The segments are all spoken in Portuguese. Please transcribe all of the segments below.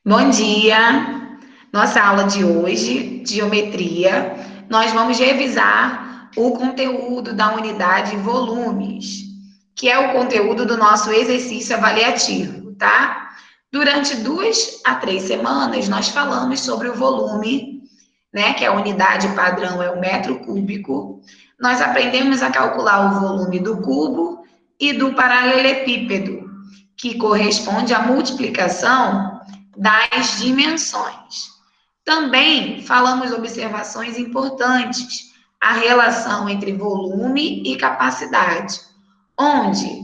Bom dia! Nossa aula de hoje, de geometria, nós vamos revisar o conteúdo da unidade volumes, que é o conteúdo do nosso exercício avaliativo, tá? Durante 2 a 3 semanas, nós falamos sobre o volume, né? Que a unidade padrão é o metro cúbico. Nós aprendemos a calcular o volume do cubo e do paralelepípedo, que corresponde à multiplicação das dimensões. Também falamos observações importantes, a relação entre volume e capacidade, onde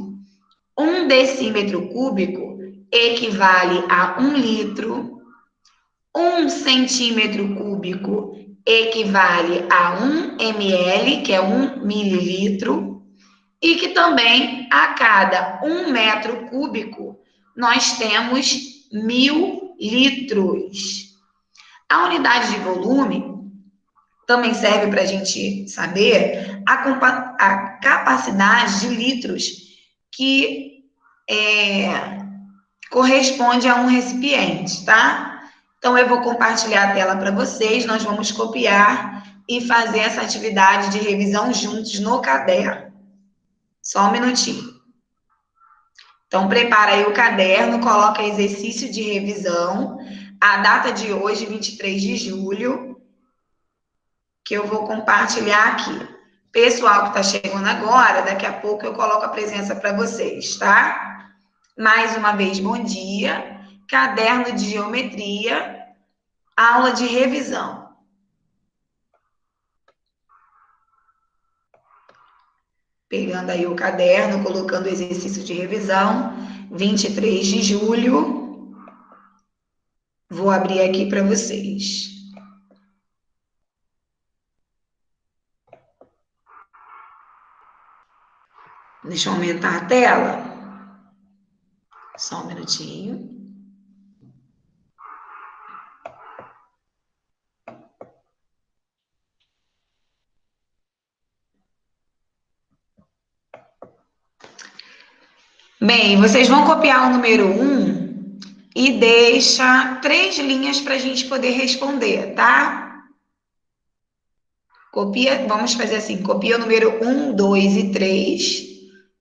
1 decímetro cúbico equivale a 1 litro, 1 centímetro cúbico equivale a 1 ml, que é 1 mililitro, e que também a cada 1 metro cúbico nós temos 1.000 litros. A unidade de volume também serve para a gente saber a capacidade de litros que corresponde a um recipiente, tá? Então, eu vou compartilhar a tela para vocês, nós vamos copiar e fazer essa atividade de revisão juntos no caderno. Só um minutinho. Então, prepara aí o caderno, coloca exercício de revisão, a data de hoje, 23 de julho, que eu vou compartilhar aqui. Pessoal que está chegando agora, daqui a pouco eu coloco a presença para vocês, tá? Mais uma vez, bom dia. Caderno de geometria, aula de revisão. Pegando aí o caderno, colocando o exercício de revisão, 23 de julho. Vou abrir aqui para vocês. Deixa eu aumentar a tela. Só um minutinho. Bem, vocês vão copiar o número 1 e deixa 3 linhas para a gente poder responder, tá? Copia, vamos fazer assim, copia o número 1, 2 e 3,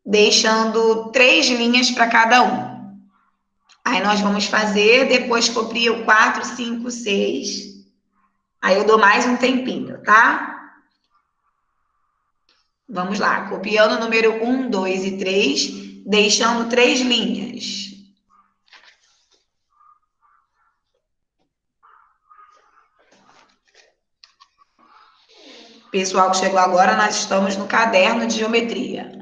deixando 3 linhas para cada um. Aí nós vamos fazer, depois copia o 4, 5, 6. Aí eu dou mais um tempinho, tá? Vamos lá, copiando o número 1, 2 e 3, deixando 3 linhas. Pessoal que chegou agora, nós estamos no caderno de geometria.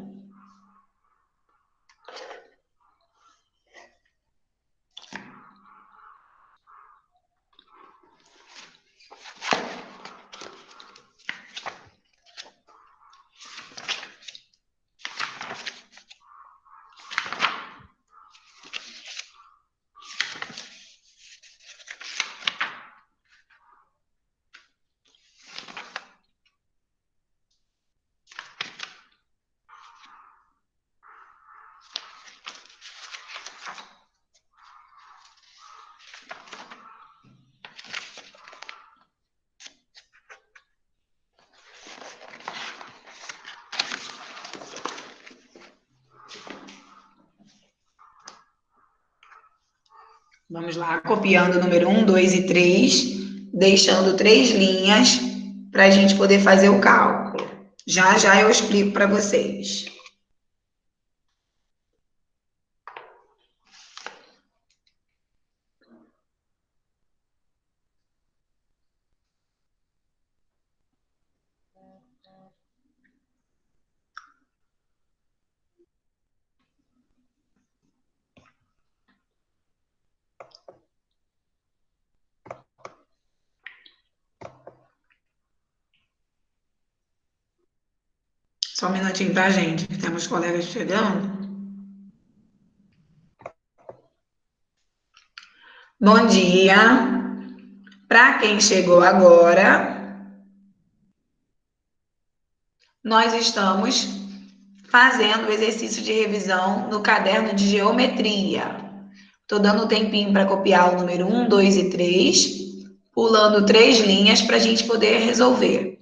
Vamos lá, copiando o número 1, 2 e 3, deixando 3 linhas para a gente poder fazer o cálculo. Já já eu explico para vocês. Só um minutinho, tá, gente? Temos colegas chegando. Bom dia. Para quem chegou agora, nós estamos fazendo o exercício de revisão no caderno de geometria. Tô dando um tempinho para copiar o número um, 2 e 3, pulando 3 linhas para a gente poder resolver.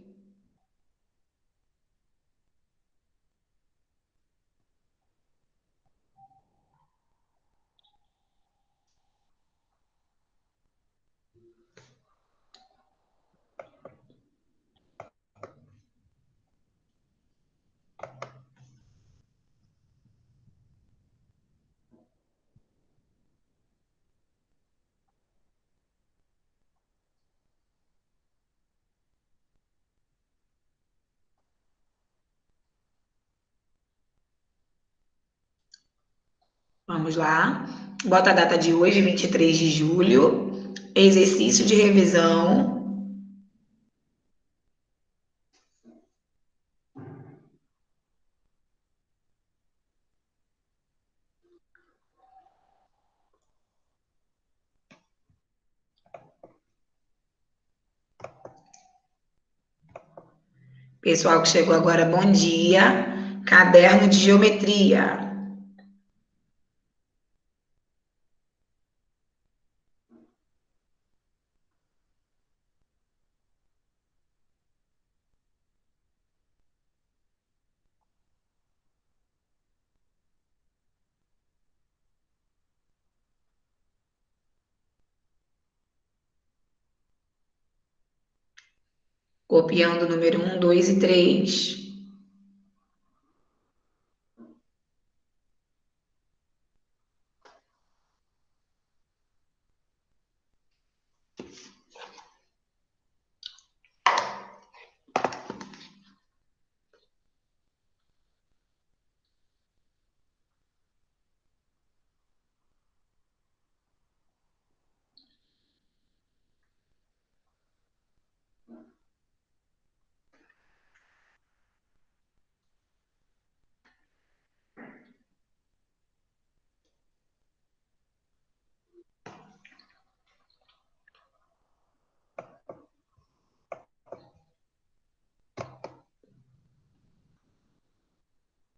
Vamos lá. Bota a data de hoje, 23 de julho. Exercício de revisão. Pessoal que chegou agora, bom dia. Caderno de geometria. Copiando o número um, 2 e 3.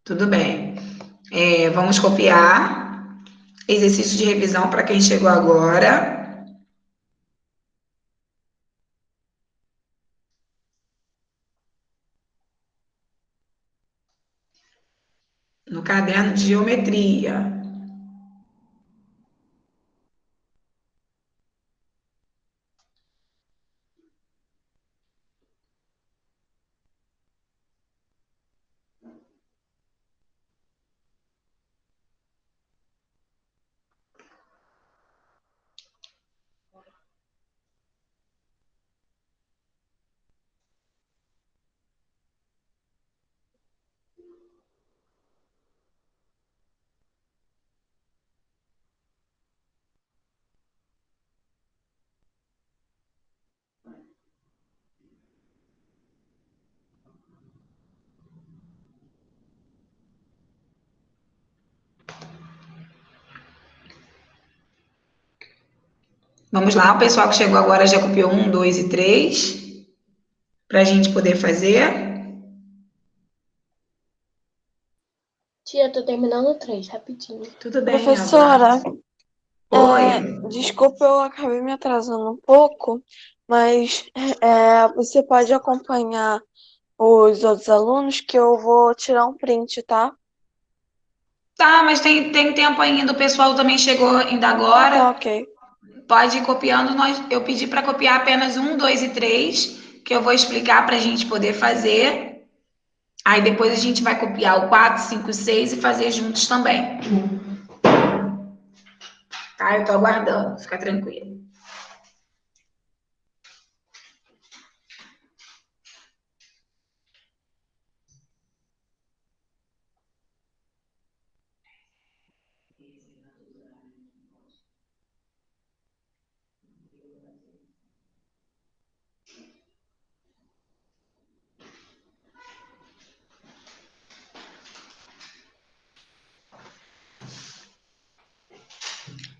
Tudo bem. Vamos copiar. Exercício de revisão para quem chegou agora. No caderno de geometria. Vamos lá, o pessoal que chegou agora já copiou um, 2 e 3 para a gente poder fazer. Tia, tô terminando três, rapidinho. Tudo bem, Professora, aguardo. Oi. desculpa, eu acabei me atrasando um pouco, mas você pode acompanhar os outros alunos que eu vou tirar um print, tá? Tá, mas tem tempo ainda, o pessoal também chegou ainda Ah, tá, agora. ok. Pode ir copiando. Eu pedi para copiar apenas um, 2 e 3, que eu vou explicar para a gente poder fazer. Aí depois a gente vai copiar o 4, 5, 6 e fazer juntos também. Tá? Eu tô aguardando, fica tranquilo.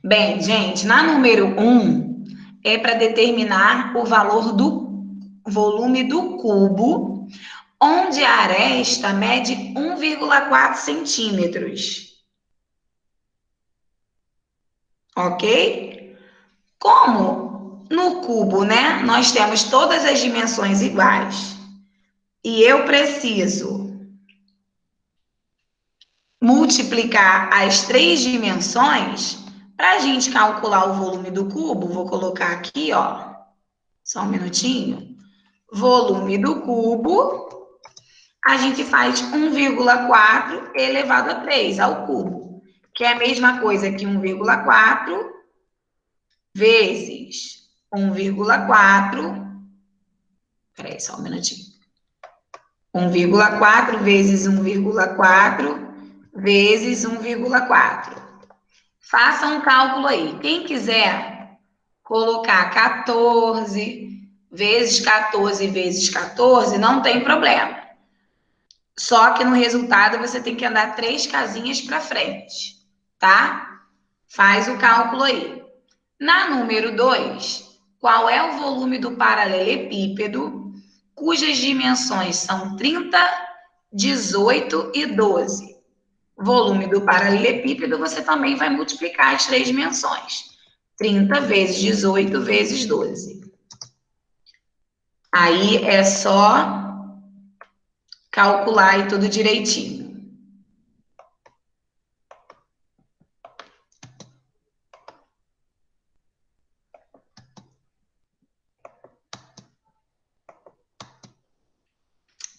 Bem, gente, na número um é para determinar o valor do volume do cubo, onde a aresta mede 1,4 centímetros. ok? Como no cubo, né, nós temos todas as dimensões iguais e eu preciso multiplicar as 3 dimensões, para a gente calcular o volume do cubo, vou colocar aqui, ó, só um minutinho. Volume do cubo, a gente faz 1,4 elevado a 3 ao cubo, que é a mesma coisa que 1,4 vezes 1,4. Peraí, só um minutinho. 1,4 vezes 1,4 vezes 1,4. Faça um cálculo aí. Quem quiser colocar 14 vezes 14 vezes 14, não tem problema. Só que no resultado você tem que andar 3 casinhas para frente, tá? Faz o cálculo aí. Na número 2, qual é o volume do paralelepípedo, cujas dimensões são 30, 18 e 12? Volume do paralelepípedo, você também vai multiplicar as 3 dimensões. 30 vezes 18 vezes 12. Aí é só calcular aí tudo direitinho.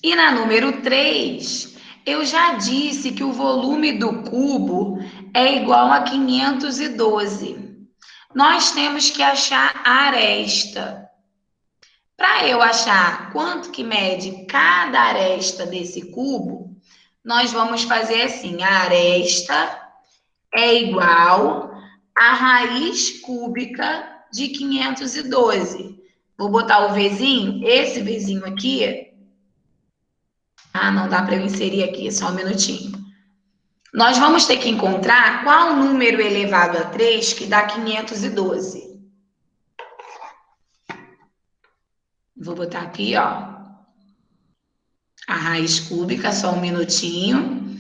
E na número 3, eu já disse que o volume do cubo é igual a 512. Nós temos que achar a aresta. Para eu achar quanto que mede cada aresta desse cubo, nós vamos fazer assim: a aresta é igual à raiz cúbica de 512. Vou botar o Vzinho, esse Vzinho aqui. Ah, não dá para eu inserir aqui, só um minutinho. Nós vamos ter que encontrar qual número elevado a 3 que dá 512. Vou botar aqui, ó, a raiz cúbica, só um minutinho.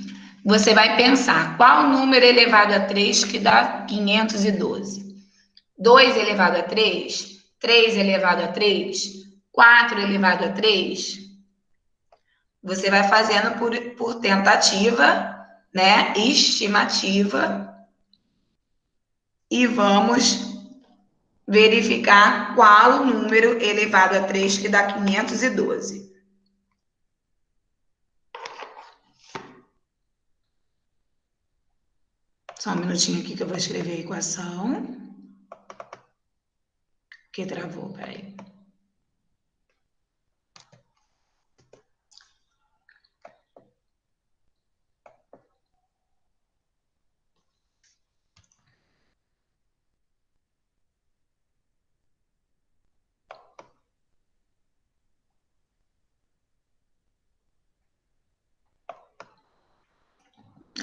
Você vai pensar qual número elevado a 3 que dá 512. 2 elevado a 3, 3 elevado a 3, 4 elevado a 3. Você vai fazendo por tentativa, né? Estimativa. E vamos verificar qual o número elevado a 3 que dá 512. Só um minutinho aqui que eu vou escrever a equação. Que travou, peraí.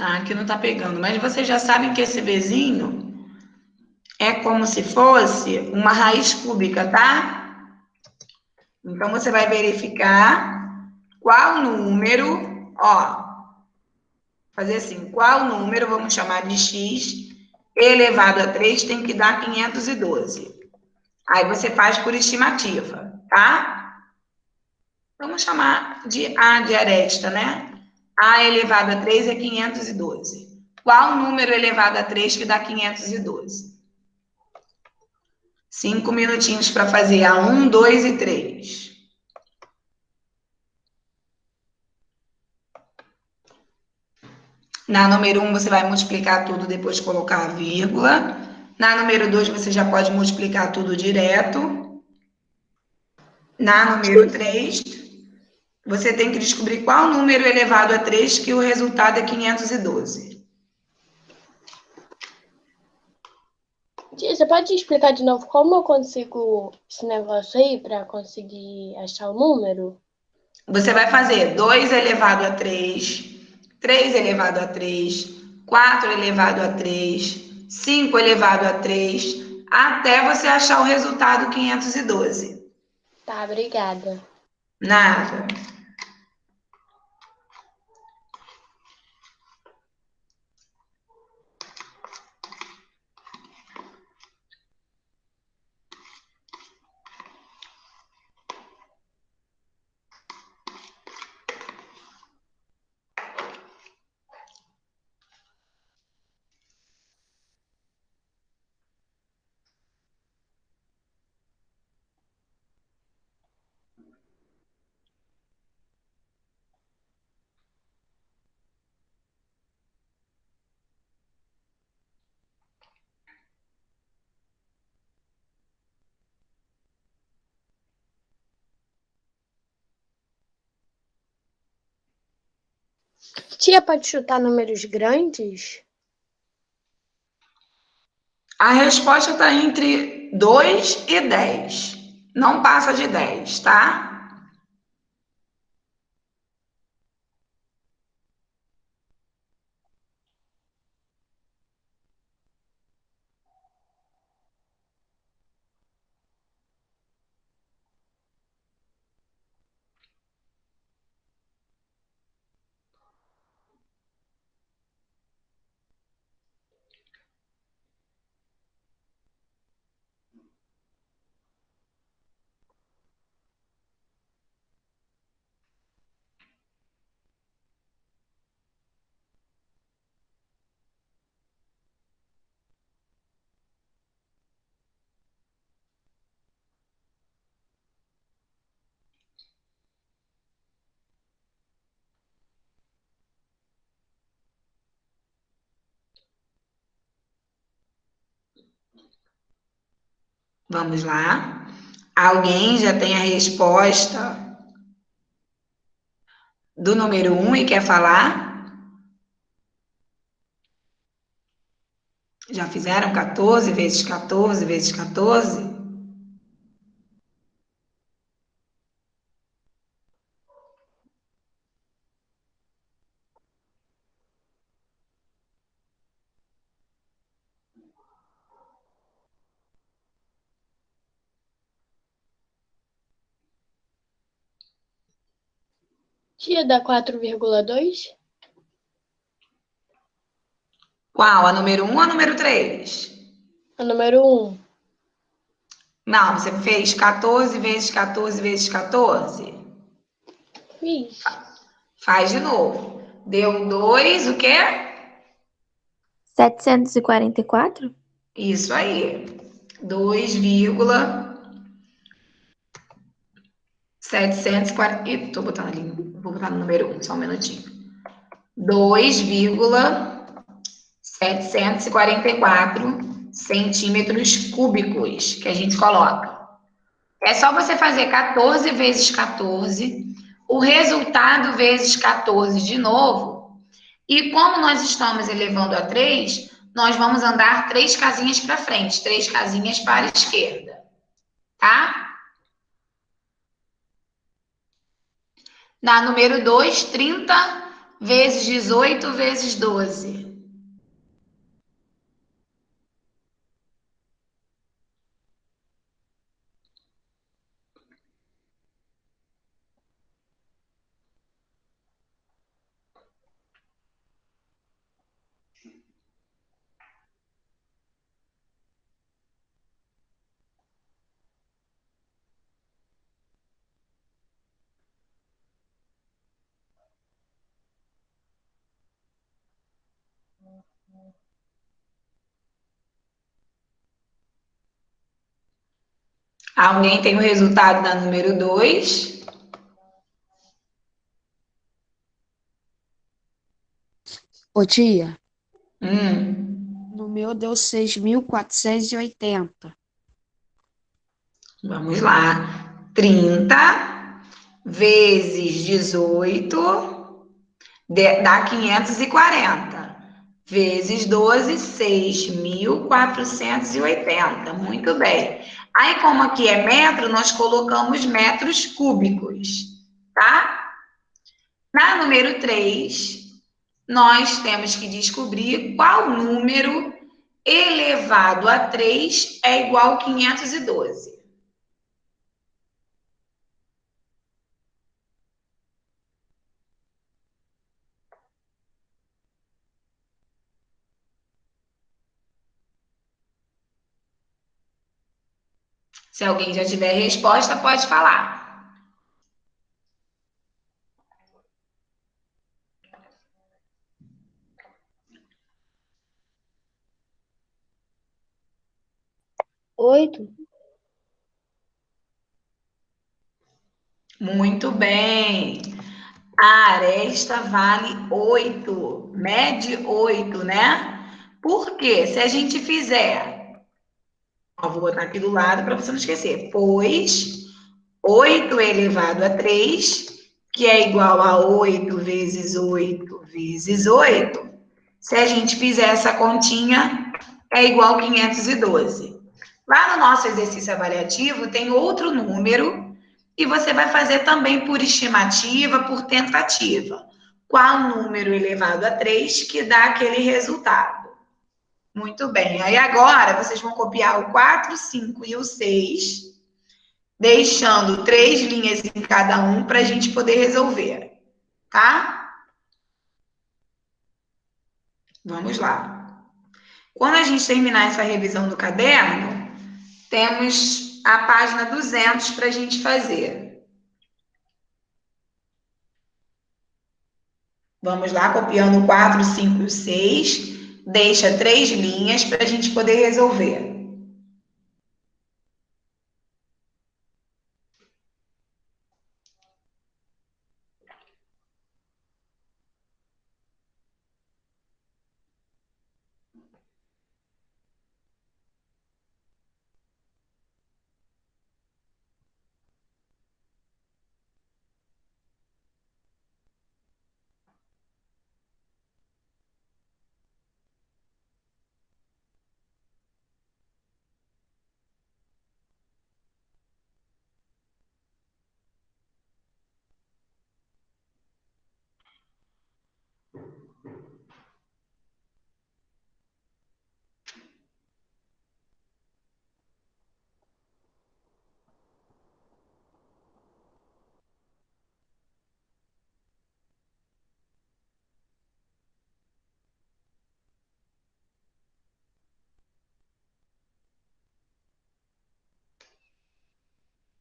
Ah, aqui não tá pegando. Mas vocês já sabem que esse Vzinho é como se fosse uma raiz cúbica, tá? Então, você vai verificar qual número, ó, fazer assim, qual número, vamos chamar de x, elevado a 3 tem que dar 512. Aí você faz por estimativa, tá? Vamos chamar de A de aresta, né? A elevado a 3 é 512. Qual número elevado a 3 que dá 512? 5 minutinhos para fazer a 1, 2 e 3. Na número 1, você vai multiplicar tudo, depois colocar a vírgula. Na número 2, você já pode multiplicar tudo direto. Na número 3, você tem que descobrir qual número elevado a 3 que o resultado é 512. Tia, você pode explicar de novo como eu consigo esse negócio aí para conseguir achar o número? Você vai fazer 2 elevado a 3, 3 elevado a 3, 4 elevado a 3, 5 elevado a 3, até você achar o resultado 512. Tá, obrigada. Nada. Tia, pode chutar números grandes? A resposta está entre 2 e 10. Não passa de 10, tá? Vamos lá. Alguém já tem a resposta do número 1 e quer falar? Já fizeram 14 vezes 14 vezes 14? Tia, dá 4,2? Qual? A número 1 ou a número 3? A número 1. Não, você fez 14 vezes 14 vezes 14? Fiz. Faz de novo. Deu 2, o quê? 744? Isso aí. 2,740. Ih, tô botando ali. Vou botar no número 1, só um minutinho. 2,744 centímetros cúbicos que a gente coloca. É só você fazer 14 vezes 14, o resultado vezes 14 de novo. E como nós estamos elevando a 3, nós vamos andar 3 casinhas para frente, 3 casinhas para a esquerda, tá? Na número 2, 30 vezes 18 vezes 12. Alguém tem o resultado da número 2? Ô tia, Hum, no meu deu 6.480. vamos lá. 30 vezes 18 dá 540. Vezes 12, 6.480. Muito bem. Aí, como aqui é metro, nós colocamos metros cúbicos, tá? Na número 3, nós temos que descobrir qual número elevado a 3 é igual a 512. Se alguém já tiver resposta, pode falar. Oito. Muito bem. A aresta vale 8, mede 8, né? Por quê? Se a gente fizer, ó, vou botar aqui do lado para você não esquecer. Pois 8 elevado a 3 que é igual a 8 vezes 8 vezes 8, se a gente fizer essa continha, é igual a 512. Lá no nosso exercício avaliativo tem outro número e você vai fazer também por estimativa, por tentativa. Qual número elevado a 3 que dá aquele resultado? Muito bem. Aí agora vocês vão copiar o 4, 5 e o 6, deixando 3 linhas em cada um para a gente poder resolver, tá? Vamos lá. Quando a gente terminar essa revisão do caderno, temos a página 200 para a gente fazer. Vamos lá, copiando o 4, 5 e o 6, deixa 3 linhas para a gente poder resolver.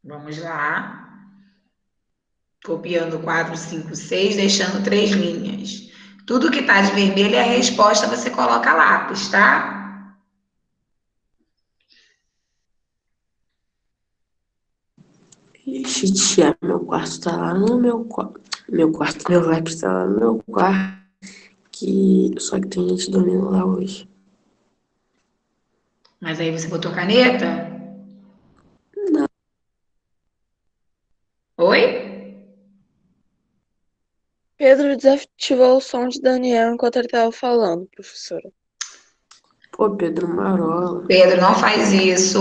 Vamos lá. Copiando 4, 5, 6, deixando 3 linhas. Tudo que está de vermelho é a resposta, você coloca lápis, tá? Ixi, tia, meu quarto tá lá no meu quarto. Meu lápis tá lá no meu quarto. Só que tem gente dormindo lá hoje. Mas aí você botou caneta? Não. Oi? Pedro desativou o som de Daniel enquanto ele estava falando, professora. Pô, Pedro Marola. Pedro, não faz isso.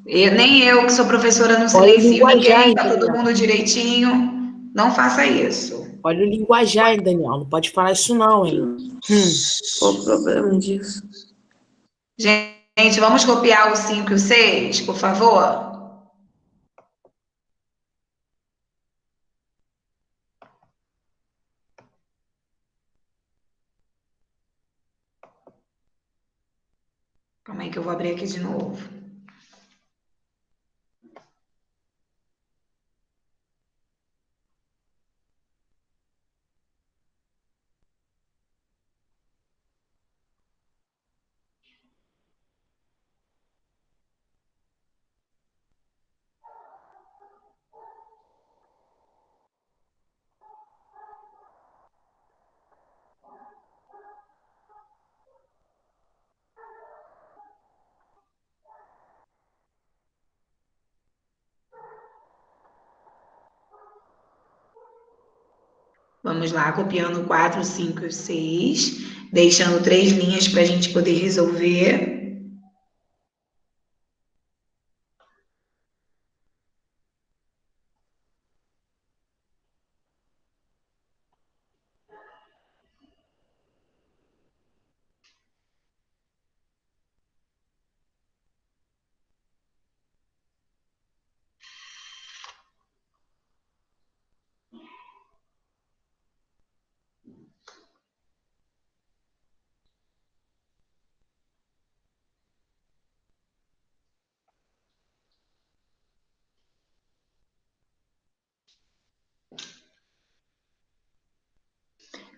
Nem eu, que sou professora, não Olha o silencio linguajar, ninguém, hein, tá todo Daniel? mundo direitinho. Não faça isso. Olha o linguajar, hein, Daniel? Não pode falar isso não, hein? Qual o problema disso? Gente, vamos copiar o 5 e o 6, por favor? Calma aí que eu vou abrir aqui de novo. Vamos lá, copiando o 4, 5 e o 6, deixando 3 linhas para a gente poder resolver.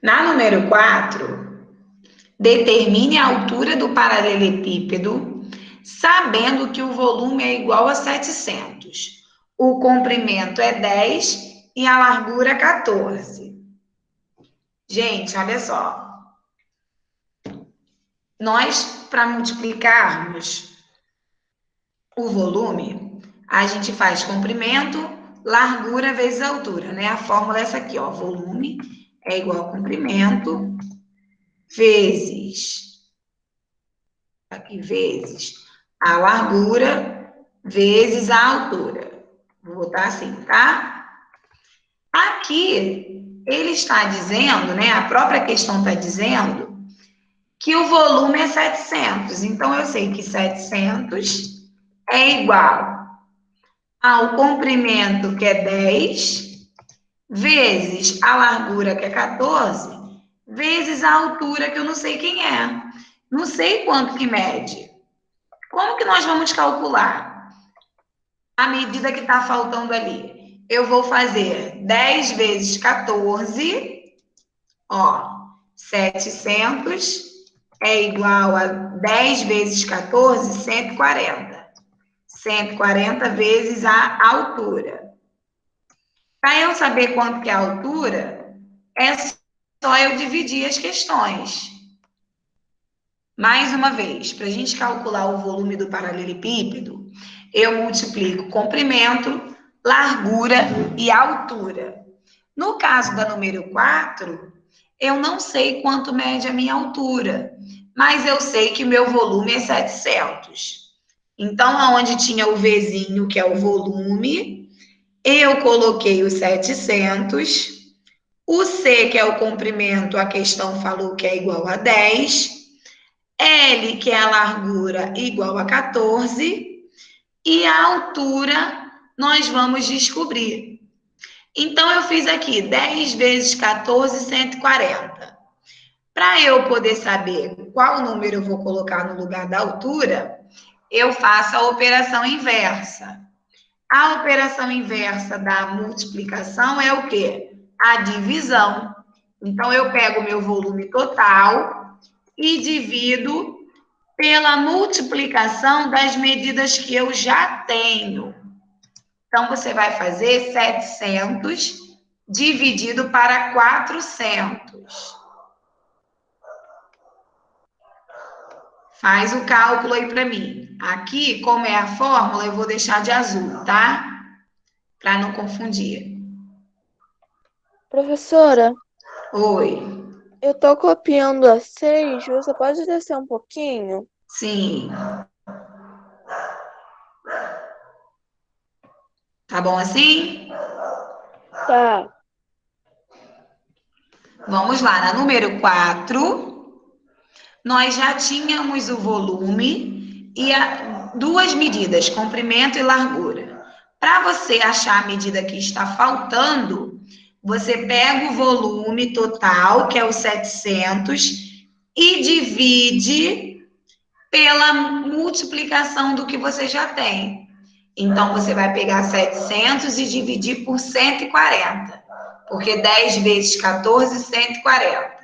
Na número 4, determine a altura do paralelepípedo, sabendo que o volume é igual a 700. O comprimento é 10 e a largura 14. Gente, olha só. Nós, para multiplicarmos o volume, a gente faz comprimento largura vezes altura, né? A fórmula é essa aqui, ó. Volume é igual a comprimento vezes, aqui, vezes a largura vezes a altura. Vou botar assim, tá? Aqui, ele está dizendo, né? A própria questão está dizendo que o volume é 700. Então, eu sei que 700 é igual ao comprimento, que é 10, vezes a largura, que é 14, vezes a altura, que eu não sei quem é. Não sei quanto que mede. Como que nós vamos calcular a medida que está faltando ali? Eu vou fazer 10 vezes 14, ó, 700 é igual a 10 vezes 14, 140. 140 vezes a altura. Para eu saber quanto que é a altura, é só eu dividir as questões. Mais uma vez, para a gente calcular o volume do paralelepípedo, eu multiplico comprimento, largura e altura. No caso da número 4, eu não sei quanto mede a minha altura, mas eu sei que o meu volume é 700. Então, aonde tinha o Vzinho, que é o volume, eu coloquei os 700. O C, que é o comprimento, a questão falou que é igual a 10. L, que é a largura, igual a 14. E a altura, nós vamos descobrir. Então, eu fiz aqui 10 vezes 14, 140. Para eu poder saber qual número eu vou colocar no lugar da altura, eu faço a operação inversa. A operação inversa da multiplicação é o quê? A divisão. Então, eu pego o meu volume total e divido pela multiplicação das medidas que eu já tenho. Então, você vai fazer 700 dividido para 400. Faz o cálculo aí para mim. Aqui, como é a fórmula, eu vou deixar de azul, tá? Para não confundir. Professora, Oi. eu tô copiando a 6. Você pode descer um pouquinho? Sim. Tá bom assim? Tá. Vamos lá. Na número 4, nós já tínhamos o volume e duas medidas, comprimento e largura. Para você achar a medida que está faltando, você pega o volume total, que é o 700, e divide pela multiplicação do que você já tem. Então, você vai pegar 700 e dividir por 140, porque 10 vezes 14, 140.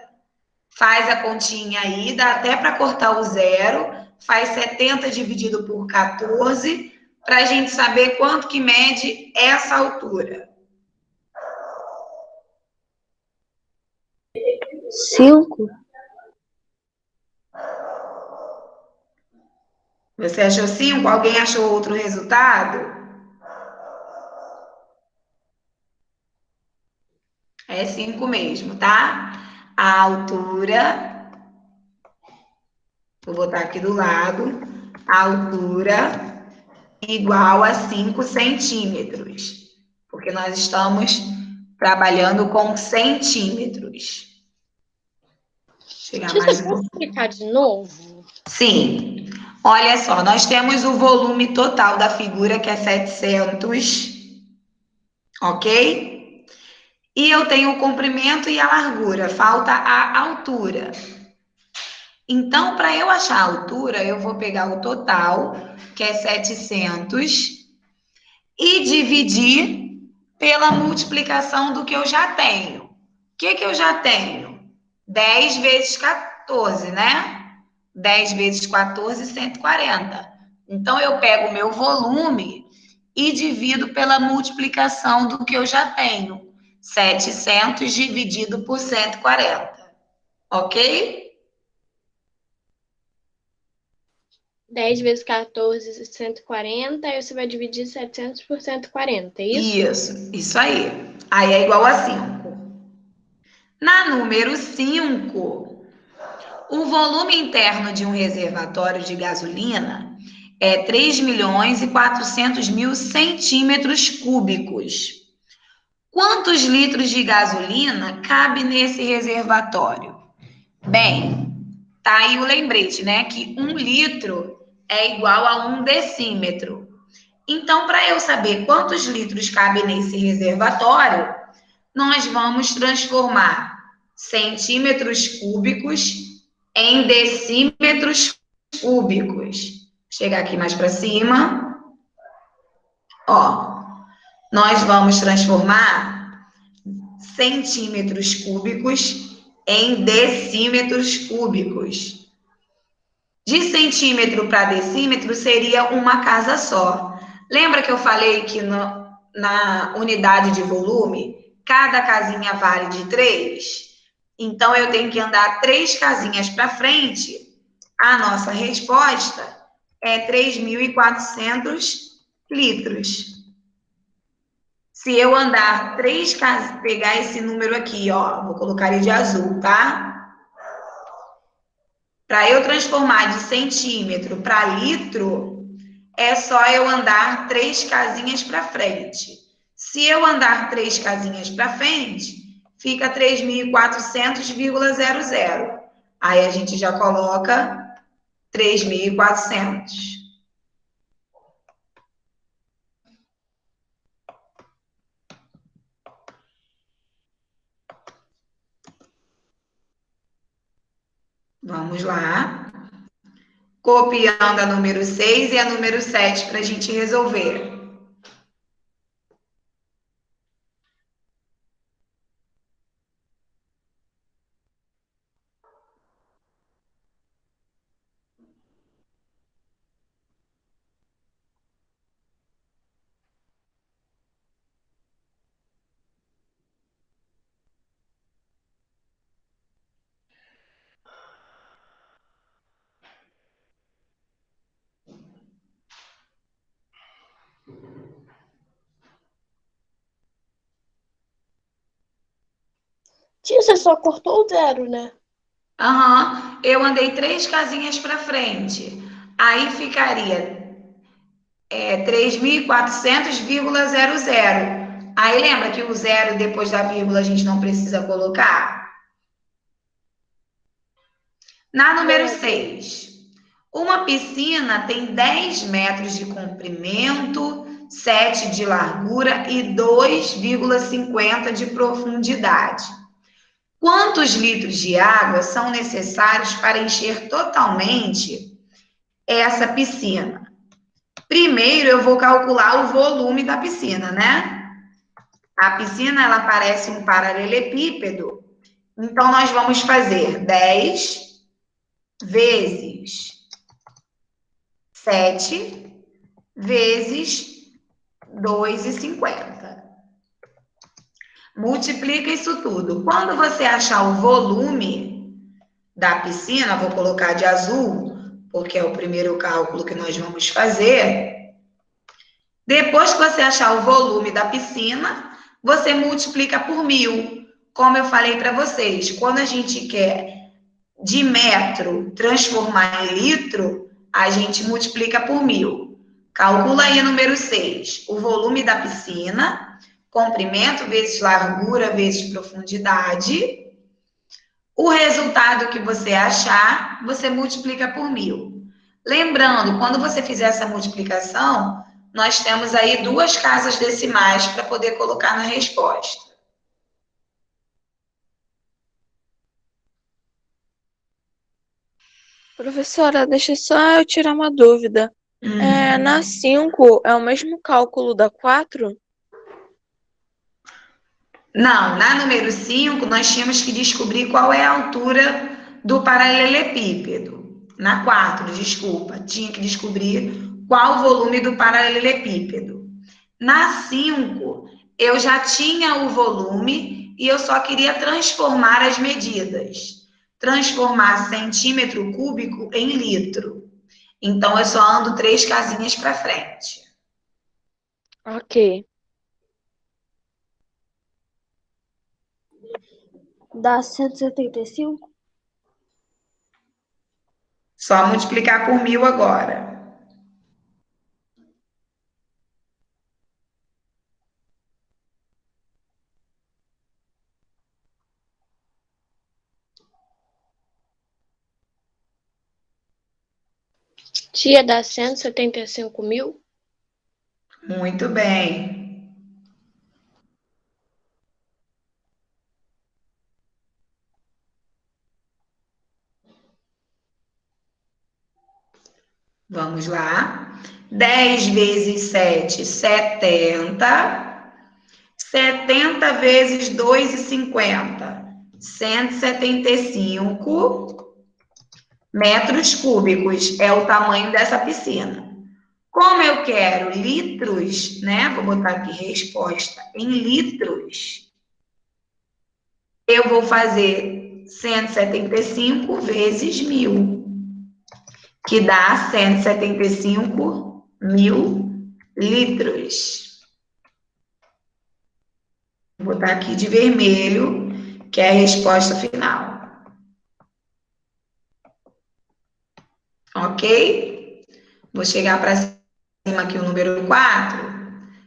Faz a continha aí, dá até para cortar o zero, faz 70 dividido por 14, para a gente saber quanto que mede essa altura. 5. Você achou 5? Alguém achou outro resultado? É 5 mesmo, tá? A altura, vou botar aqui do lado, a altura igual a 5 centímetros, porque nós estamos trabalhando com centímetros. Chegar Tia, mais você um pode pouquinho. explicar de novo? Sim. Olha só, nós temos o volume total da figura, que é 700, ok? E eu tenho o comprimento e a largura, falta a altura. Então, para eu achar a altura, eu vou pegar o total, que é 700, e dividir pela multiplicação do que eu já tenho. O que eu já tenho? 10 vezes 14, né? 10 vezes 14, 140. Então, eu pego o meu volume e divido pela multiplicação do que eu já tenho. 700 dividido por 140. Ok? 10 vezes 14, 140, aí você vai dividir 700 por 140, é isso? Isso aí. Aí é igual a 5. Na número 5, o volume interno de um reservatório de gasolina é 3.400.000 centímetros cúbicos. Quantos litros de gasolina cabe nesse reservatório? Bem, tá aí o lembrete, né? Que 1 litro é igual a 1 decímetro. Então, para eu saber quantos litros cabem nesse reservatório, nós vamos transformar centímetros cúbicos em decímetros cúbicos. Vou chegar aqui mais para cima. Ó, nós vamos transformar centímetros cúbicos em decímetros cúbicos. De centímetro para decímetro seria uma casa só. Lembra que eu falei que na unidade de volume, cada casinha vale de 3? Então, eu tenho que andar 3 casinhas para frente. A nossa resposta é 3.400 litros. Se eu andar 3 casinhas, pegar esse número aqui, ó, vou colocar ele de azul, tá? Para eu transformar de centímetro para litro, é só eu andar 3 casinhas para frente. Se eu andar 3 casinhas para frente, fica 3.400,00. Aí a gente já coloca 3.400. Vamos lá. Copiando a número 6 e a número 7 para a gente resolver. Tia, você só cortou o 0, né? Aham, eu andei 3 casinhas para frente. Aí ficaria 3.400,00. Aí lembra que o 0 depois da vírgula a gente não precisa colocar? Na número 6, uma piscina tem 10 metros de comprimento, 7 de largura e 2,50 de profundidade. Quantos litros de água são necessários para encher totalmente essa piscina? Primeiro, eu vou calcular o volume da piscina, né? A piscina, ela parece um paralelepípedo. Então, nós vamos fazer 10 vezes 7 vezes 2,50. Multiplica isso tudo. Quando você achar o volume da piscina, vou colocar de azul, porque é o primeiro cálculo que nós vamos fazer. Depois que você achar o volume da piscina, você multiplica por 1.000. Como eu falei para vocês, quando a gente quer de metro transformar em litro, a gente multiplica por 1.000. Calcula aí o número 6, o volume da piscina, comprimento vezes largura vezes profundidade. O resultado que você achar, você multiplica por 1.000. Lembrando, quando você fizer essa multiplicação, nós temos aí 2 casas decimais para poder colocar na resposta. Professora, deixa só eu tirar uma dúvida. Na 5 é o mesmo cálculo da 4? Não, na número 5, nós tínhamos que descobrir qual é a altura do paralelepípedo. Na 4, desculpa, tinha que descobrir qual o volume do paralelepípedo. Na 5, eu já tinha o volume e eu só queria transformar as medidas. Transformar centímetro cúbico em litro. Então, eu só ando 3 casinhas para frente. Ok. Dá 175? Só multiplicar por 1000 agora. Tia, dá 175.000? Muito bem. Vamos lá. 10 vezes 7, 70. 70 vezes 2,50. 175 metros cúbicos é o tamanho dessa piscina. Como eu quero litros, né? Vou botar aqui resposta em litros. Eu vou fazer 175 vezes 1000, que dá 175 mil litros. Vou botar aqui de vermelho, que é a resposta final. Ok? Vou chegar para cima aqui o número 4,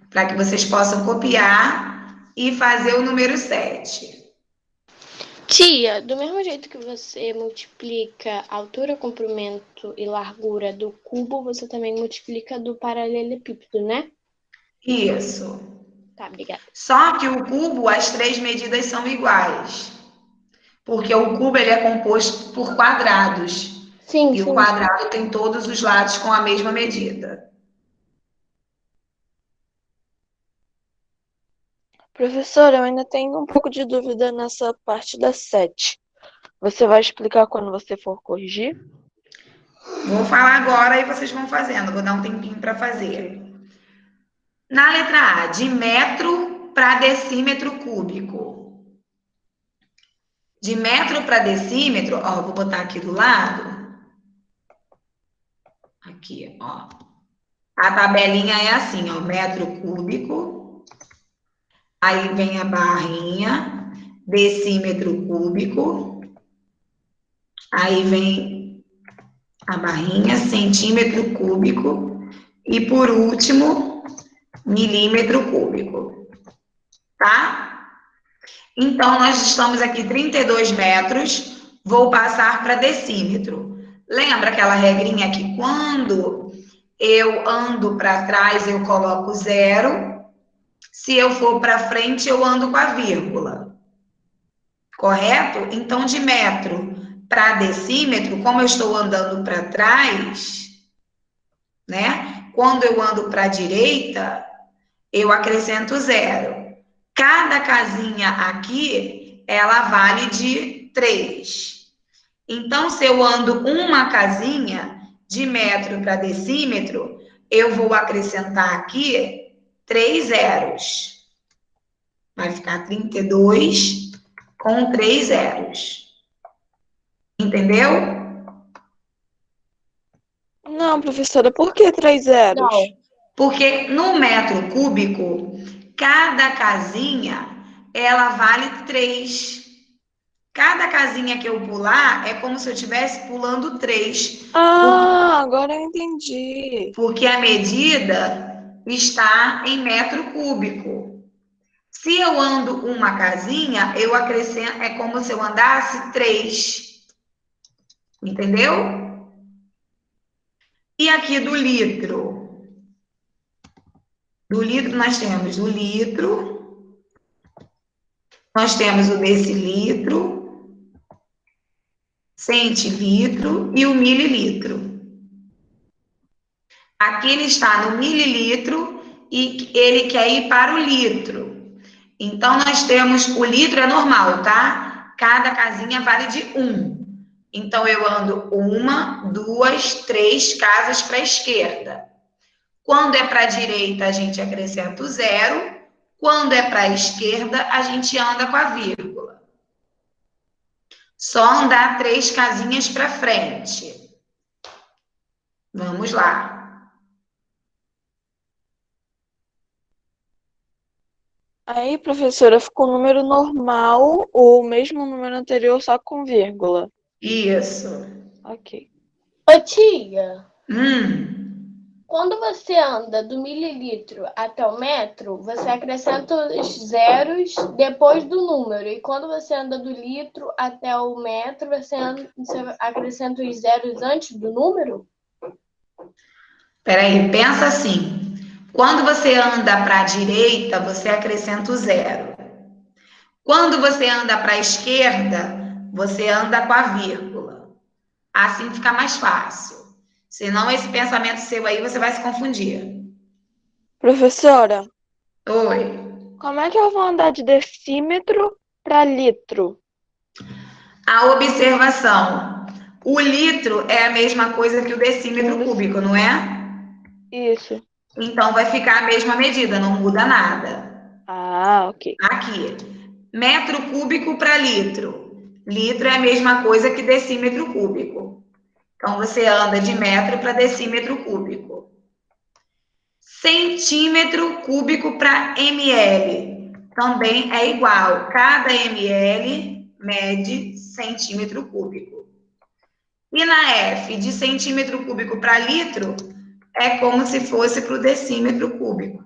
para que vocês possam copiar e fazer o número 7. Tia, do mesmo jeito que você multiplica a altura, comprimento e largura do cubo, você também multiplica do paralelepípedo, né? Isso. Tá, obrigada. Só que o cubo, as 3 medidas são iguais. Porque o cubo ele é composto por quadrados. Sim, E o sim. quadrado tem todos os lados com a mesma medida. Professora, eu ainda tenho um pouco de dúvida nessa parte da 7. Você vai explicar quando você for corrigir? Vou falar agora e vocês vão fazendo. Vou dar um tempinho para fazer. Na letra A, de metro para decímetro cúbico. De metro para decímetro, ó, vou botar aqui do lado. Aqui, ó. A tabelinha é assim, ó, metro cúbico. Aí vem a barrinha, decímetro cúbico. Aí vem a barrinha, centímetro cúbico. E por último, milímetro cúbico. Tá? Então, nós estamos aqui 32 metros. Vou passar para decímetro. Lembra aquela regrinha que quando eu ando para trás, eu coloco 0. Se eu for para frente, eu ando com a vírgula. Correto? Então, de metro para decímetro, como eu estou andando para trás, né? Quando eu ando para a direita, eu acrescento 0. Cada casinha aqui, ela vale de 3. Então, se eu ando uma casinha de metro para decímetro, eu vou acrescentar aqui 3 zeros. Vai ficar 32 com 3 zeros. Entendeu? Não, professora, por que 3 zeros? Não. Porque no metro cúbico, cada casinha, ela vale 3. Cada casinha que eu pular é como se eu estivesse pulando 3. Ah, agora eu entendi. Porque a medida está em metro cúbico. Se eu ando uma casinha, eu acrescento, é como se eu andasse 3. Entendeu? E aqui do litro. Do litro nós temos o litro, nós temos o decilitro, centilitro e o mililitro. Aqui ele está no mililitro e ele quer ir para o litro. Então, nós temos, o litro é normal, tá? Cada casinha vale de 1. Então, eu ando 1, 2, 3 casas para a esquerda. Quando é para a direita, a gente acrescenta o 0. Quando é para a esquerda, a gente anda com a vírgula. Só andar 3 casinhas para frente. Vamos lá. Aí, professora, ficou o número normal, ou o mesmo número anterior, só com vírgula. Isso. Ok. Ô, tia, Hum. quando você anda do mililitro até o metro, você acrescenta os zeros depois do número. E quando você anda do litro até o metro, você acrescenta os zeros antes do número? Peraí, pensa assim. Quando você anda para a direita, você acrescenta o zero. Quando você anda para a esquerda, você anda com a vírgula. Assim fica mais fácil. Senão, esse pensamento seu aí, você vai se confundir. Professora, Oi. como é que eu vou andar de decímetro para litro? A observação. O litro é a mesma coisa que o decímetro cúbico, não é? Isso. Então, vai ficar a mesma medida, não muda nada. Ah, ok. Aqui, metro cúbico para litro. Litro é a mesma coisa que decímetro cúbico. Então, você anda de metro para decímetro cúbico. Centímetro cúbico para ml. Também é igual. Cada ml mede centímetro cúbico. E na F, de centímetro cúbico para litro, é como se fosse para o decímetro cúbico.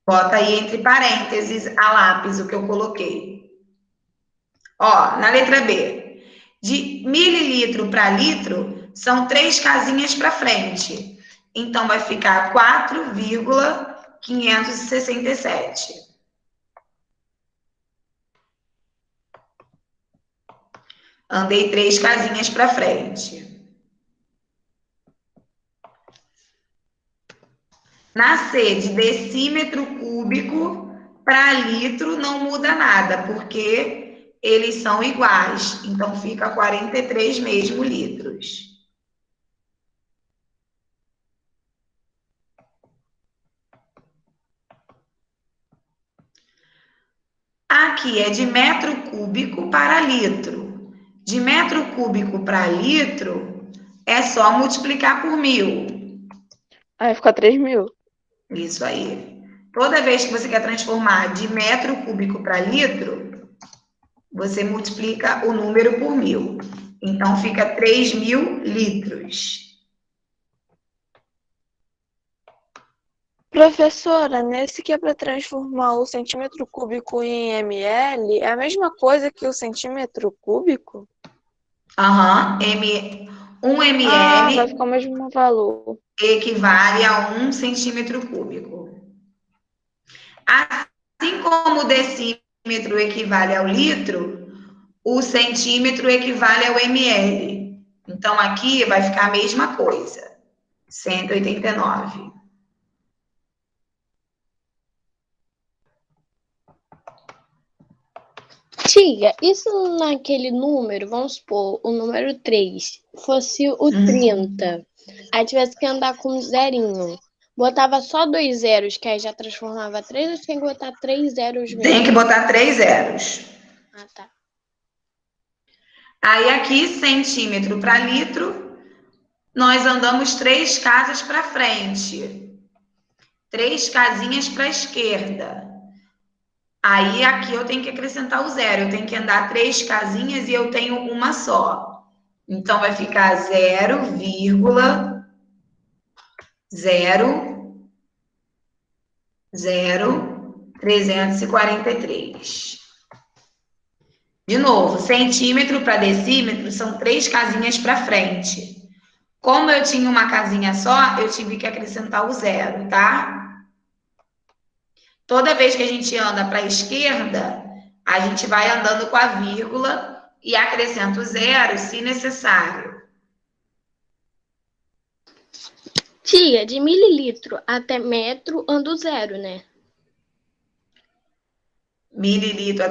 Bota aí entre parênteses a lápis o que eu coloquei. Ó, na letra B, de mililitro para litro, são 3 casinhas para frente. Então, vai ficar 4,567. Andei 3 casinhas para frente. Na C, de decímetro cúbico para litro, não muda nada, porque eles são iguais. Então, fica 43 mesmo litros. Aqui é de metro cúbico para litro. De metro cúbico para litro, é só multiplicar por 1000. Aí fica 3.000. Isso aí. Toda vez que você quer transformar de metro cúbico para litro, você multiplica o número por 1000. Então, fica 3.000 litros. Professora, nesse que é para transformar o centímetro cúbico em ml, é a mesma coisa que o centímetro cúbico? Aham. 1 Ah, vai ml ficar o mesmo valor. equivale a 1 centímetro cúbico. Assim como o decímetro equivale ao litro, o centímetro equivale ao ml. Então, aqui vai ficar a mesma coisa. 189. Tia, isso naquele número, vamos supor, o número 3 fosse o 30, aí tivesse que andar com um zerinho. Botava só 2 zeros, que aí já transformava 3, ou tem que botar 3 zeros mesmo? Tem que botar 3 zeros. Ah, tá. Aí, aqui, centímetro para litro, nós andamos 3 casas para frente. 3 casinhas para a esquerda. Aí, aqui eu tenho que acrescentar o zero. Eu tenho que andar 3 casinhas e eu tenho uma só. Então, vai ficar 0,00343. De novo, centímetro para decímetro são 3 casinhas para frente. Como eu tinha uma casinha só, eu tive que acrescentar o zero, tá? Toda vez que a gente anda para a esquerda, a gente vai andando com a vírgula e acrescenta o zero, se necessário. Tia, de mililitro até metro anda zero, né? Mililitro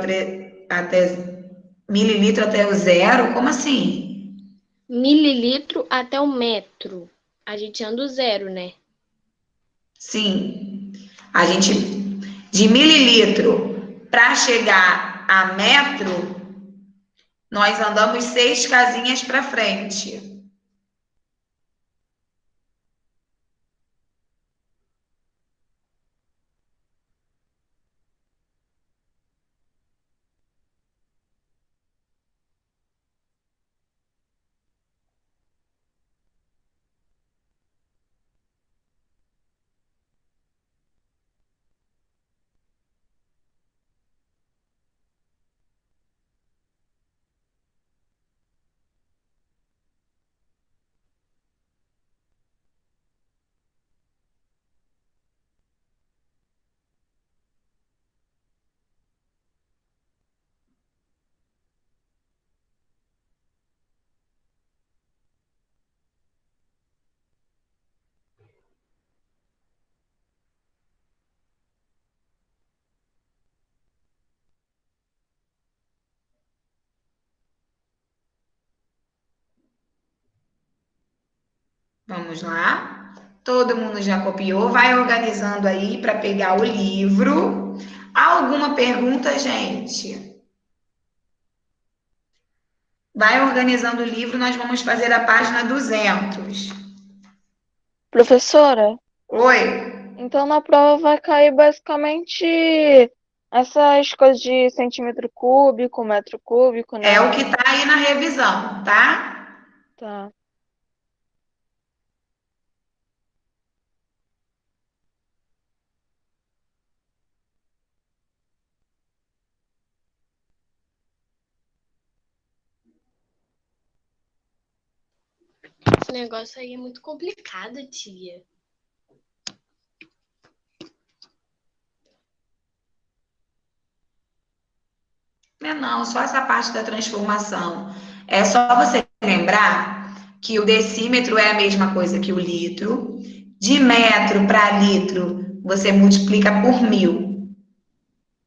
até o zero? Como assim? Mililitro até o metro. A gente anda zero, né? Sim. A gente, de mililitro para chegar a metro, nós andamos 6 casinhas para frente. Vamos lá. Todo mundo já copiou. Vai organizando aí para pegar o livro. Alguma pergunta, gente? Vai organizando o livro, nós vamos fazer a página 200. Professora, Oi? então na prova vai cair basicamente essas coisas de centímetro cúbico, metro cúbico, né? É o que está aí na revisão, tá? Tá. Esse negócio aí é muito complicado, tia. Não, só essa parte da transformação. É só você lembrar que o decímetro é a mesma coisa que o litro. De metro para litro, você multiplica por 1000.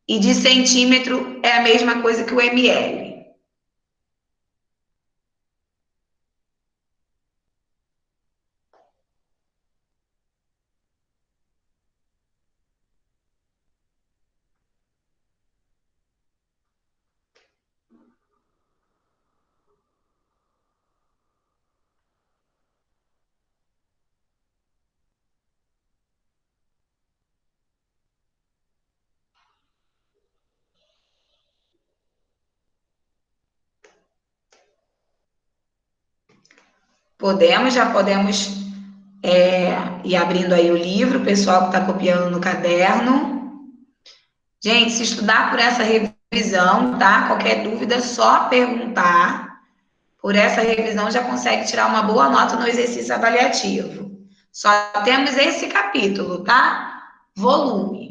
E de centímetro é a mesma coisa que o ml. Já podemos ir abrindo aí o livro, o pessoal que está copiando no caderno. Gente, se estudar por essa revisão, tá? Qualquer dúvida, é só perguntar. Por essa revisão já consegue tirar uma boa nota no exercício avaliativo. Só temos esse capítulo, tá? Volume.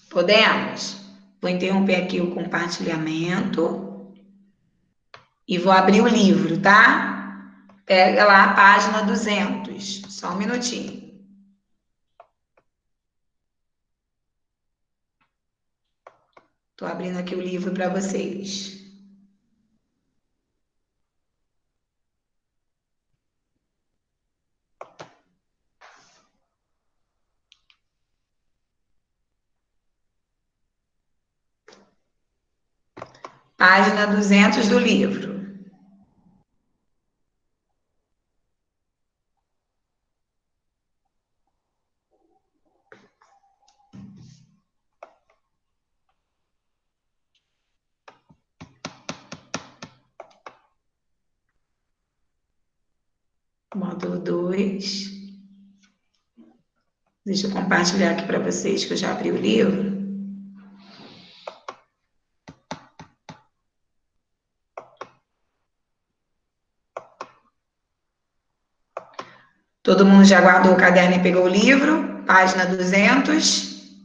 Podemos? Vou interromper aqui o compartilhamento e vou abrir o livro, tá? Pega lá a página 200. Só um minutinho. Estou abrindo aqui o livro para vocês. Página 200 do livro. Módulo 2. Deixa eu compartilhar aqui para vocês que eu já abri o livro. Todo mundo já guardou o caderno e pegou o livro? Página 200.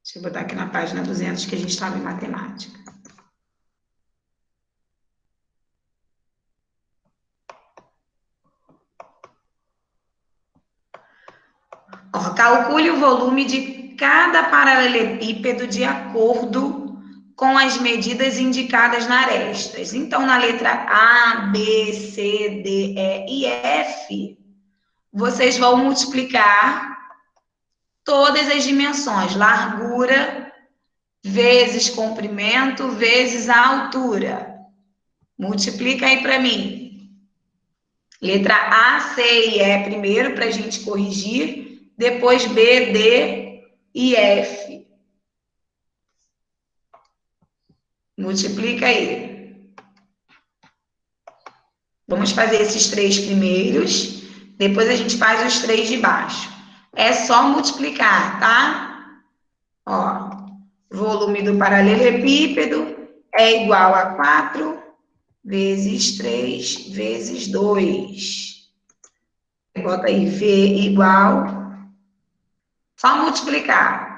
Deixa eu botar aqui na página 200 que a gente estava em matemática. Ó, calcule o volume de cada paralelepípedo de acordo com as medidas indicadas na arestas. Então, na letra A, B, C, D, E e F, vocês vão multiplicar todas as dimensões, largura vezes comprimento vezes a altura. Multiplica aí para mim. Letra A, C e E primeiro para a gente corrigir, depois B, D e F. Multiplica aí. Vamos fazer esses 3 primeiros, depois a gente faz os 3 de baixo. É só multiplicar, tá? Ó, volume volume do paralelepípedo é igual a 4 vezes 3 vezes 2. Bota aí, V igual. Só multiplicar.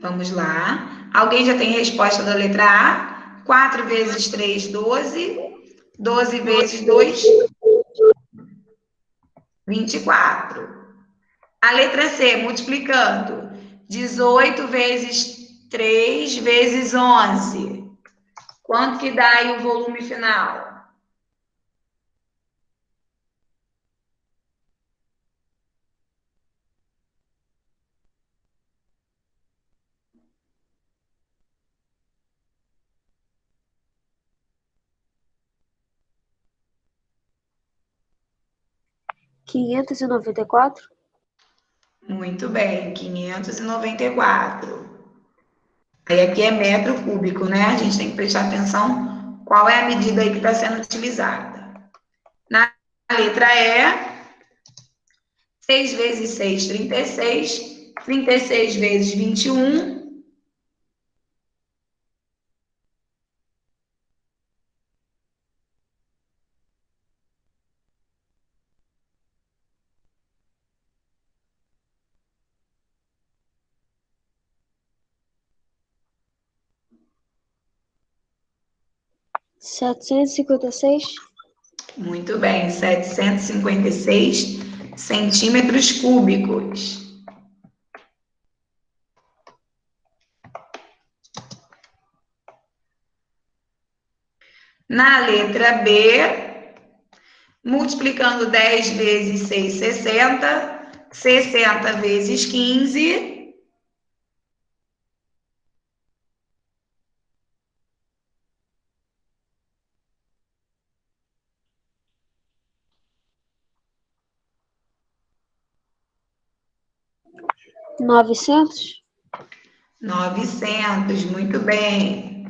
Vamos lá. Alguém já tem resposta da letra A? 4 vezes 3, 12. 12 vezes 2, 24. A letra C, multiplicando. 18 vezes 3 vezes 11. Quanto que dá aí o volume final? Quinhentos e noventa e quatro. Muito bem, 594. Aí aqui é metro cúbico, né? A gente tem que prestar atenção qual é a medida aí que está sendo utilizada. Na letra E, 6 vezes 6, 36. 36 vezes 21. Setecentos e cinquenta e seis. Muito bem, 756 centímetros cúbicos. Na letra B, multiplicando 10 vezes 6, 60. 60 vezes 15. Novecentos. 900, muito bem.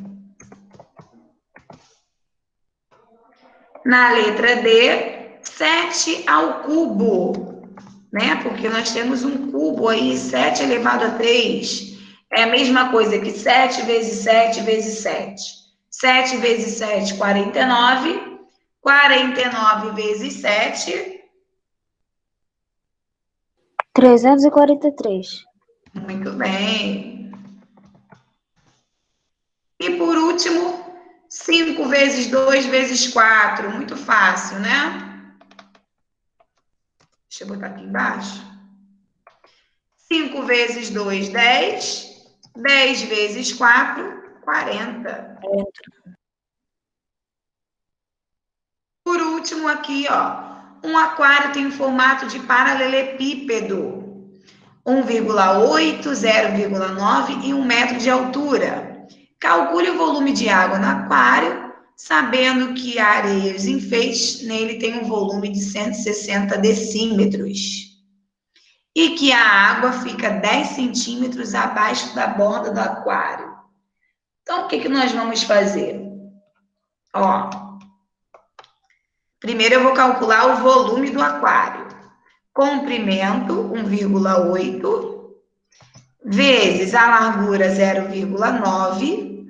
Na letra D, 7 ao cubo, né? Porque nós temos um cubo aí, 7 elevado a 3. É a mesma coisa que 7 vezes 7 vezes 7. 7 vezes 7, 49. 49 vezes 7. 343. Muito bem. E por último, 5 vezes 2 vezes 4. Muito fácil, né? Deixa eu botar aqui embaixo. 5 vezes 2, 10. 10 vezes 4, 40. Por último, aqui, ó. Um aquário tem um formato de paralelepípedo. 1,8, 0,9 e 1 metro de altura. Calcule o volume de água no aquário, sabendo que a areia e os enfeites nele tem um volume de 160 decímetros. E que a água fica 10 centímetros abaixo da borda do aquário. Então, o que nós vamos fazer? Ó, primeiro eu vou calcular o volume do aquário. Comprimento, 1,8, vezes a largura, 0,9.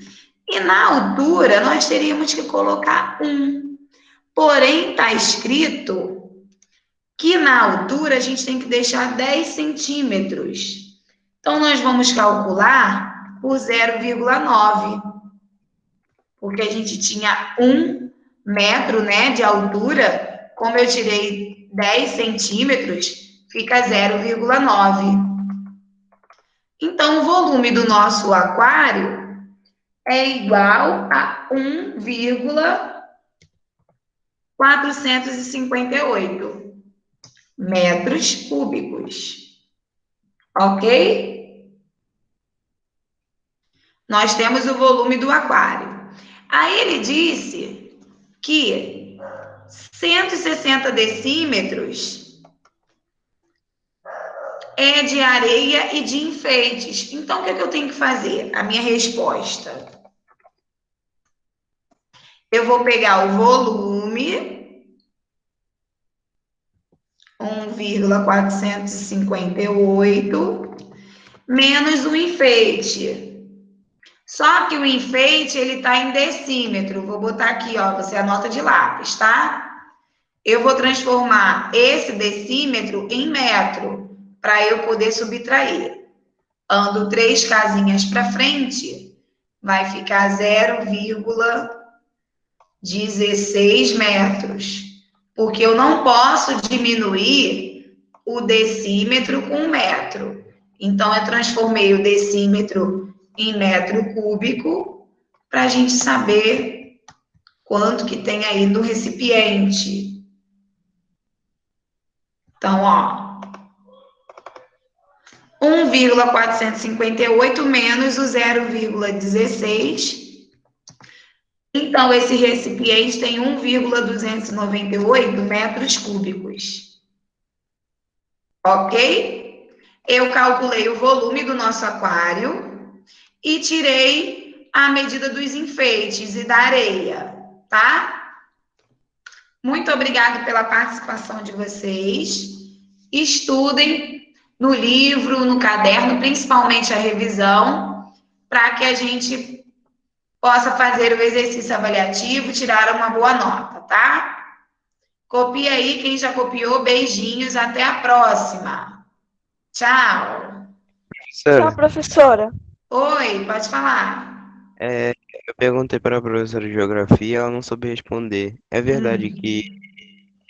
E na altura, nós teríamos que colocar 1. Porém, está escrito que na altura a gente tem que deixar 10 centímetros. Então, nós vamos calcular por 0,9. porque a gente tinha 1 metro, né, de altura, como eu tirei 10 centímetros, fica 0,9. Então, o volume do nosso aquário é igual a 1,458 metros cúbicos. Ok? Nós temos o volume do aquário. Aí ele disse que 160 decímetros é de areia e de enfeites. Então, o que eu tenho que fazer? A minha resposta. Eu vou pegar o volume, 1,458, menos o enfeite. Só que o enfeite, ele está em decímetro. Vou botar aqui, ó, você anota de lápis, tá? Eu vou transformar esse decímetro em metro, para eu poder subtrair. Ando 3 casinhas para frente, vai ficar 0,16 metros. Porque eu não posso diminuir o decímetro com metro. Então, eu transformei o decímetro em metro cúbico, para a gente saber quanto que tem aí no recipiente. Então, ó, 1,458 menos o 0,16. Então, esse recipiente tem 1,298 metros cúbicos. Ok? Eu calculei o volume do nosso aquário e tirei a medida dos enfeites e da areia, tá? Muito obrigada pela participação de vocês. Estudem no livro, no caderno, principalmente a revisão, para que a gente possa fazer o exercício avaliativo e tirar uma boa nota, tá? Copia aí, quem já copiou, beijinhos, até a próxima. Tchau. Tchau, professora. Oi, pode falar. Eu perguntei para a professora de geografia, ela não soube responder. É verdade que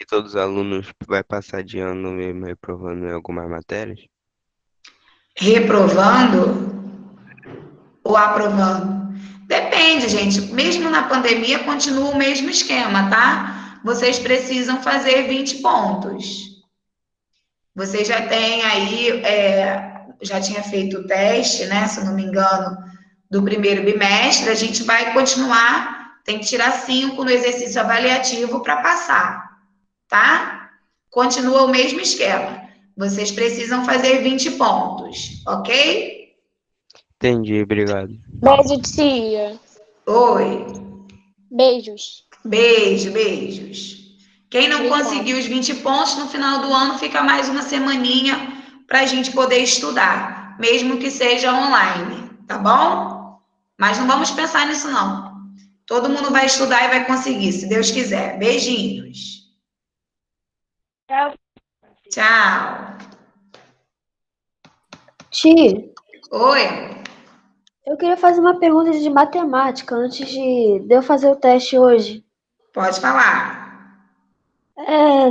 todos os alunos vai passar de ano mesmo reprovando em algumas matérias? Reprovando ou aprovando? Depende, gente. Mesmo na pandemia, continua o mesmo esquema, tá? Vocês precisam fazer 20 pontos. Você já tem aí, já tinha feito o teste, né? Se eu não me engano, do primeiro bimestre. A gente vai continuar, tem que tirar 5 no exercício avaliativo para passar, tá? Continua o mesmo esquema. Vocês precisam fazer 20 pontos, ok? Entendi, obrigado. Beijo, tia. Oi. Beijos. Beijos. Quem não Obrigada. conseguiu os 20 pontos, no final do ano fica mais uma semaninha para a gente poder estudar, mesmo que seja online, tá bom? Mas não vamos pensar nisso, não. Todo mundo vai estudar e vai conseguir, se Deus quiser. Beijinhos. Tchau. Tchau. Tia, Oi. eu queria fazer uma pergunta de matemática antes de eu fazer o teste hoje. Pode falar.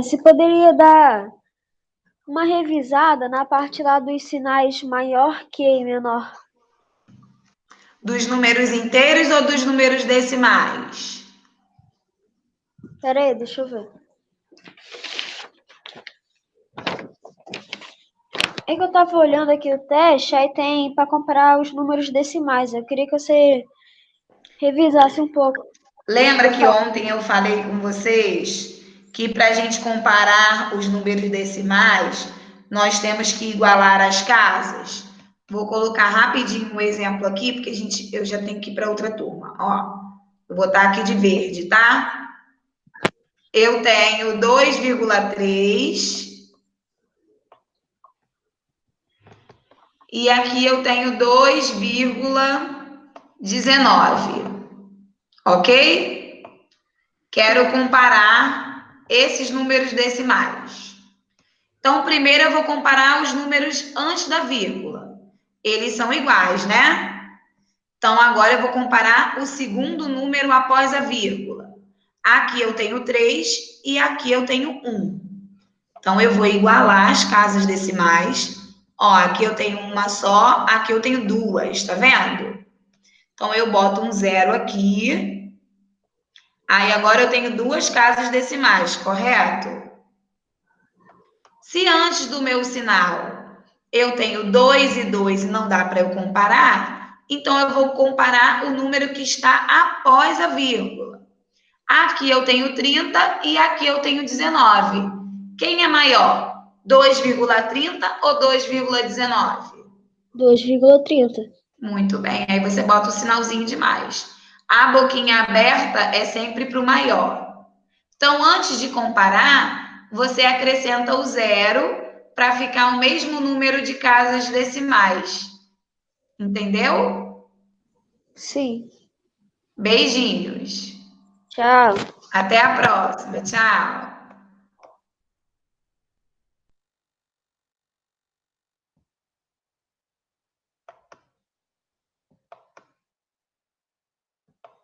Se poderia dar uma revisada na parte lá dos sinais maior que e menor. Dos números inteiros ou dos números decimais? Pera aí, deixa eu ver. É que eu tava olhando aqui o teste, aí tem para comparar os números decimais. Eu queria que você revisasse um pouco. Lembra que ontem eu falei com vocês que para a gente comparar os números decimais, nós temos que igualar as casas? Vou colocar rapidinho um exemplo aqui, porque eu já tenho que ir para outra turma. Ó, vou botar aqui de verde, tá? Eu tenho 2,3 e aqui eu tenho 2,19. Ok? Quero comparar esses números decimais. Então, primeiro eu vou comparar os números antes da vírgula. Eles são iguais, né? Então, agora eu vou comparar o segundo número após a vírgula. Aqui eu tenho 3 e aqui eu tenho 1. Então, eu vou igualar as casas decimais. Ó, aqui eu tenho uma só, aqui eu tenho duas, tá vendo? Então, eu boto um 0 aqui. Aí, agora eu tenho duas casas decimais, correto? Se antes do meu sinal eu tenho 2 e 2 e não dá para eu comparar, então eu vou comparar o número que está após a vírgula. Aqui eu tenho 30 e aqui eu tenho 19. Quem é maior? 2,30 ou 2,19? 2,30. Muito bem, aí você bota o sinalzinho de mais. A boquinha aberta é sempre para o maior. Então, antes de comparar, você acrescenta o 0 para ficar o mesmo número de casas decimais. Entendeu? Sim. Beijinhos. Tchau. Até a próxima. Tchau.